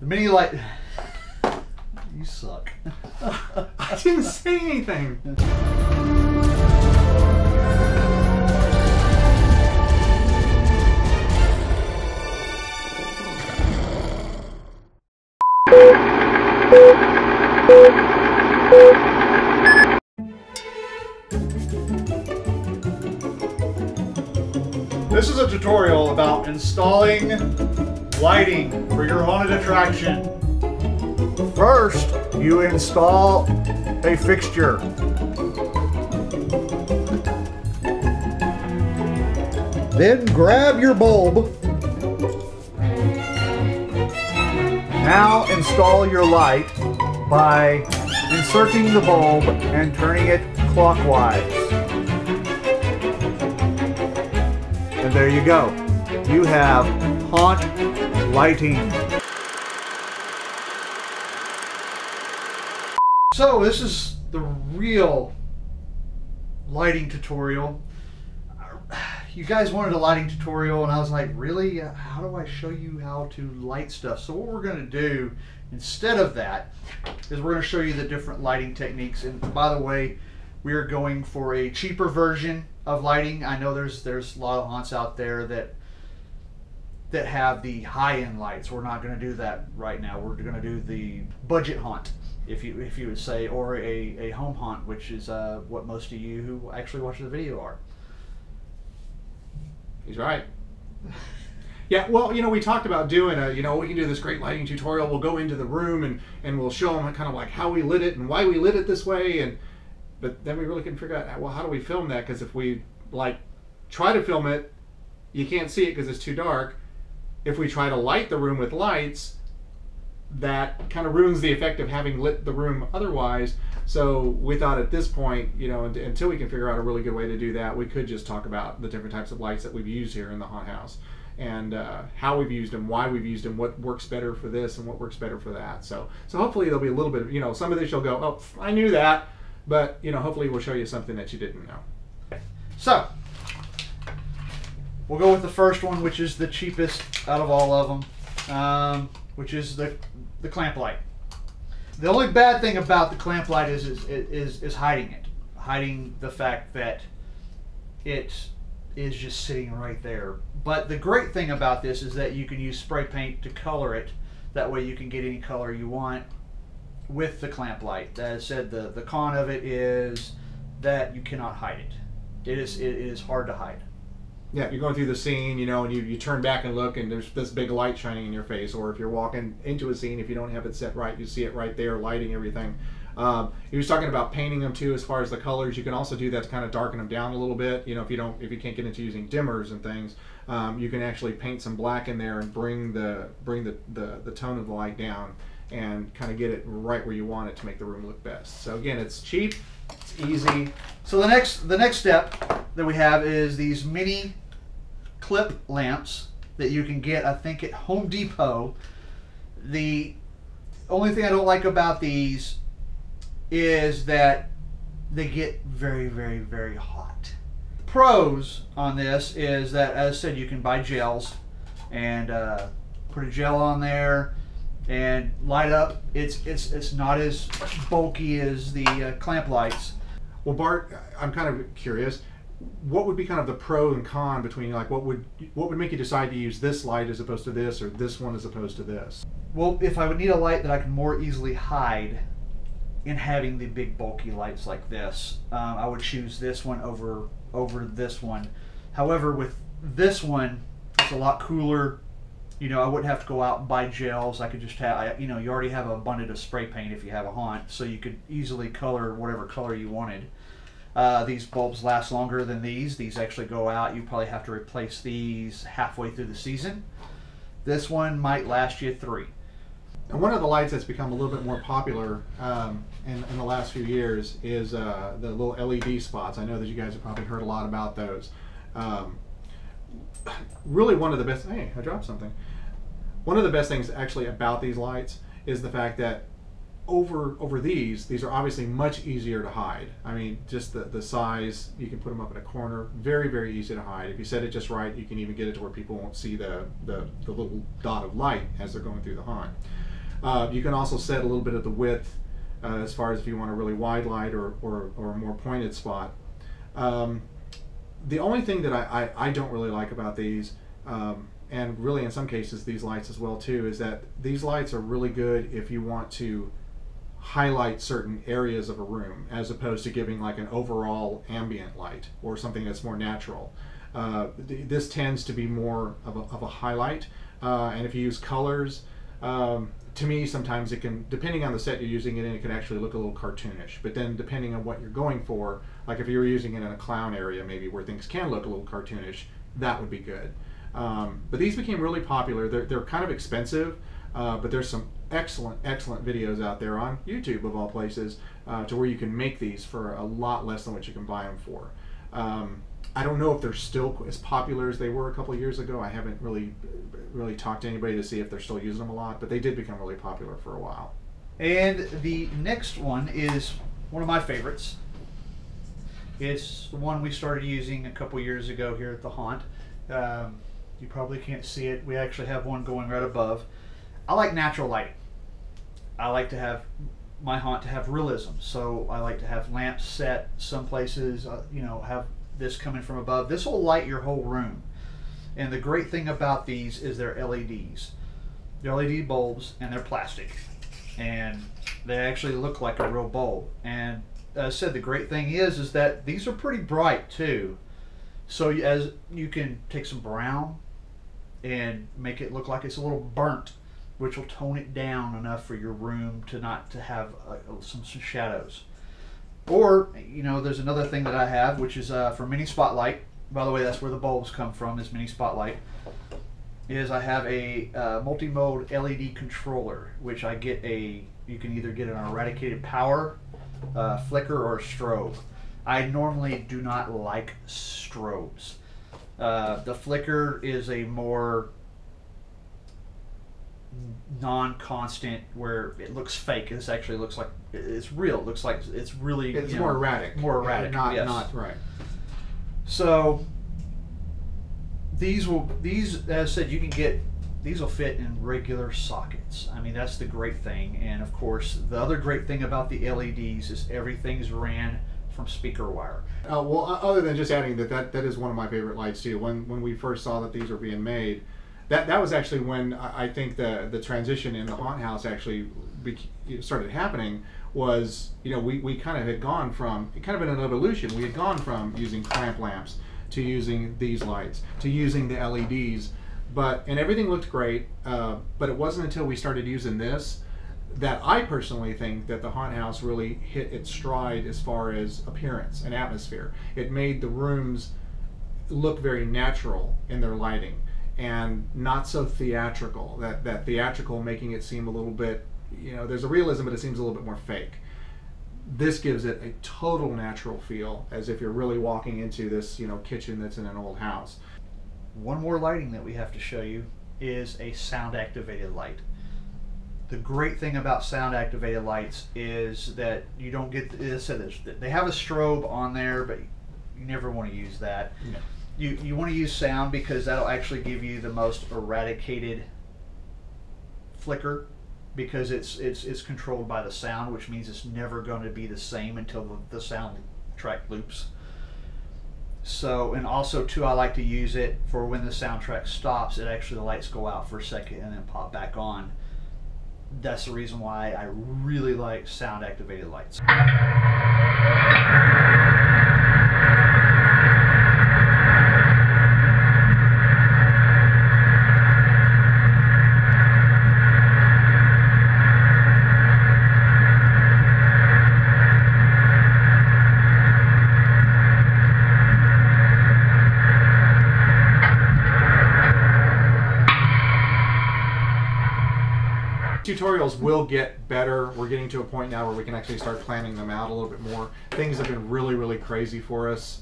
The mini light. You suck. I didn't say anything. This is a tutorial about installing lighting for your haunted attraction. First, you install a fixture. Then grab your bulb. Now install your light by inserting the bulb and turning it clockwise. And there you go. You have haunt lighting. So this is the real lighting tutorial. You guys wanted a lighting tutorial and I was like, really? How do I show you how to light stuff? So what we're going to do instead of that is we're going to show you the different lighting techniques. And by the way, we are going for a cheaper version of lighting. I know there's a lot of haunts out there that have the high-end lights. We're not going to do that right now. We're going to do the budget haunt, if you would say, or a home haunt, which is what most of you who actually watch the video are. He's right. Yeah, well, we talked about doing we can do this great lighting tutorial. We'll go into the room and we'll show them kind of like how we lit it and why we lit it this way. But then we really couldn't figure out, well, how do we film that? Because if we try to film it, you can't see it because it's too dark. If we try to light the room with lights, that kind of ruins the effect of having lit the room otherwise. So we thought at this point, until we can figure out a really good way to do that, we could just talk about the different types of lights that we've used here in the haunt house and how we've used them, why we've used them, what works better for this and what works better for that. So hopefully there'll be a little bit of, some of this you'll go, oh, I knew that, but hopefully we'll show you something that you didn't know. Okay. So we'll go with the first one, which is the cheapest out of all of them, which is the clamp light. The only bad thing about the clamp light is hiding it, hiding the fact that it is just sitting right there. But the great thing about this is that you can use spray paint to color it. That way you can get any color you want with the clamp light. As I said, the con of it is that you cannot hide it. It is hard to hide. Yeah, if you're going through the scene, and you turn back and look and there's this big light shining in your face, or if you're walking into a scene, if you don't have it set right, you see it right there lighting everything. He was talking about painting them too as far as the colors. You can also do that to kind of darken them down a little bit. If you can't get into using dimmers and things, you can actually paint some black in there and bring the tone of the light down and kind of get it right where you want it to make the room look best. So again, it's cheap, it's easy. So the next step that we have is these mini clip lamps that you can get, I think, at Home Depot. The only thing I don't like about these is that they get very, very, very hot. The pros on this is that, as I said, you can buy gels and put a gel on there and light up. It's not as bulky as the clamp lights. Well, Bart, I'm kind of curious. What would be kind of the pro and con between, what would make you decide to use this light as opposed to this, or this one as opposed to this? Well, if I would need a light that I can more easily hide in having the big bulky lights like this, I would choose this one over this one. However, with this one, it's a lot cooler. I wouldn't have to go out and buy gels. I could just have, you already have an abundance of spray paint if you have a haunt, so you could easily color whatever color you wanted. These bulbs last longer than these. These actually go out. You probably have to replace these halfway through the season. This one might last you 3. And one of the lights that's become a little bit more popular in the last few years is the little LED spots. I know that you guys have probably heard a lot about those. Really one of the best, hey, I dropped something. One of the best things actually about these lights is the fact that over these are obviously much easier to hide. I mean, just the size, you can put them up in a corner, very, very easy to hide. If you set it just right, you can even get it to where people won't see the little dot of light as they're going through the haunt. You can also set a little bit of the width as far as if you want a really wide light or a more pointed spot. The only thing that I don't really like about these, and really in some cases these lights as well too, is that these lights are really good if you want to highlight certain areas of a room as opposed to giving like an overall ambient light or something that's more natural. This tends to be more of a highlight, and if you use colors, to me sometimes it can, depending on the set you're using it in, it can actually look a little cartoonish. But then depending on what you're going for, like if you were using it in a clown area maybe where things can look a little cartoonish, that would be good. But these became really popular. They're kind of expensive, but there's some excellent videos out there on YouTube of all places to where you can make these for a lot less than what you can buy them for. I don't know if they're still as popular as they were a couple of years ago. I haven't really talked to anybody to see if they're still using them a lot, but they did become really popular for a while. And the next one is one of my favorites. It's the one we started using a couple years ago here at the haunt. You probably can't see it. We actually have one going right above. I like natural lighting. I like to have my haunt to have realism, so I like to have lamps set some places, have this coming from above. This will light your whole room. And the great thing about these is they're LEDs. They're LED bulbs, and they're plastic. And they actually look like a real bulb. And as I said, the great thing is that these are pretty bright too. So as you can take some brown and make it look like it's a little burnt, which will tone it down enough for your room to not to have some shadows. Or, there's another thing that I have, which is for Mini Spotlight. By the way, that's where the bulbs come from, is Mini Spotlight. Is I have a multi-mode LED controller, which you can either get an eradicated power, flicker, or a strobe. I normally do not like strobes. The flicker is a more non-constant, where it looks fake. This actually looks like it's real. It looks like it's really more erratic. More erratic. Yes. Not right. So these, as I said, you can get these will fit in regular sockets. I mean, that's the great thing. And of course, the other great thing about the LEDs is everything's ran from speaker wire. Well, other than just adding that is one of my favorite lights too. When we first saw that these were being made, that was actually when I think the transition in the haunt house actually started happening. Was, we kind of had gone from, kind of in an evolution, we had gone from using clamp lamps to using these lights to using the LEDs, and everything looked great, but it wasn't until we started using this that I personally think that the haunt house really hit its stride as far as appearance and atmosphere. It made the rooms look very natural in their lighting and not so theatrical. That theatrical making it seem a little bit, there's a realism, but it seems a little bit more fake. This gives it a total natural feel, as if you're really walking into this, kitchen that's in an old house. One more lighting that we have to show you is a sound activated light. The great thing about sound activated lights is that you don't get, as I said, they have a strobe on there, but you never want to use that. No. You want to use sound because that'll actually give you the most eradicated flicker, because it's controlled by the sound, which means it's never going to be the same until the sound track loops. So, and also too, I like to use it for when the soundtrack stops, the lights go out for a second and then pop back on. That's the reason why I really like sound activated lights. Tutorials will get better. We're getting to a point now where we can actually start planning them out a little bit more. Things have been really crazy for us.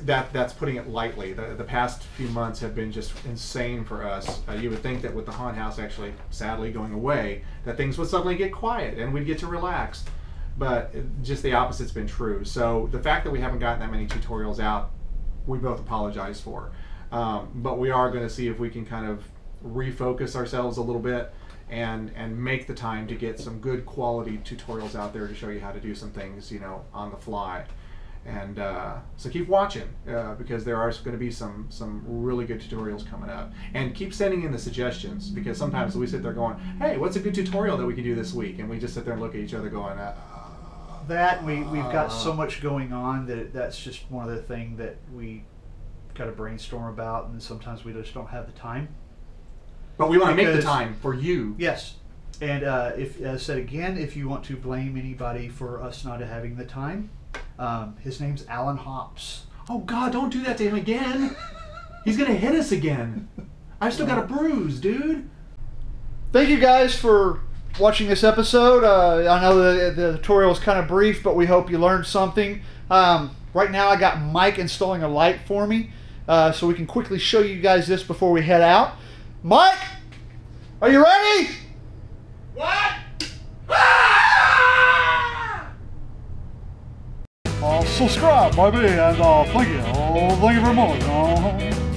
That's putting it lightly. The past few months have been just insane for us. You would think that with the haunt house actually sadly going away, that things would suddenly get quiet and we'd get to relax. But just the opposite's been true. So the fact that we haven't gotten that many tutorials out, we both apologize for. But we are going to see if we can kind of refocus ourselves a little bit and make the time to get some good quality tutorials out there to show you how to do some things, you know, on the fly. And so keep watching because there are going to be some really good tutorials coming up. And keep sending in the suggestions, because sometimes we sit there going, hey, what's a good tutorial that we can do this week? And we just sit there and look at each other going, we've got so much going on that's just one other thing that we got to brainstorm about, and sometimes we just don't have the time. But we want to make the time for you. Yes. And if, as I said again, if you want to blame anybody for us not having the time, his name's Alan Hops. Oh God, don't do that to him again. He's gonna hit us again. I've still got a bruise, dude. Thank you guys for watching this episode. I know the tutorial is kind of brief, but we hope you learned something. Right now I got Mike installing a light for me, so we can quickly show you guys this before we head out. Mike, are you ready? What? Subscribe, baby, and thank you very much.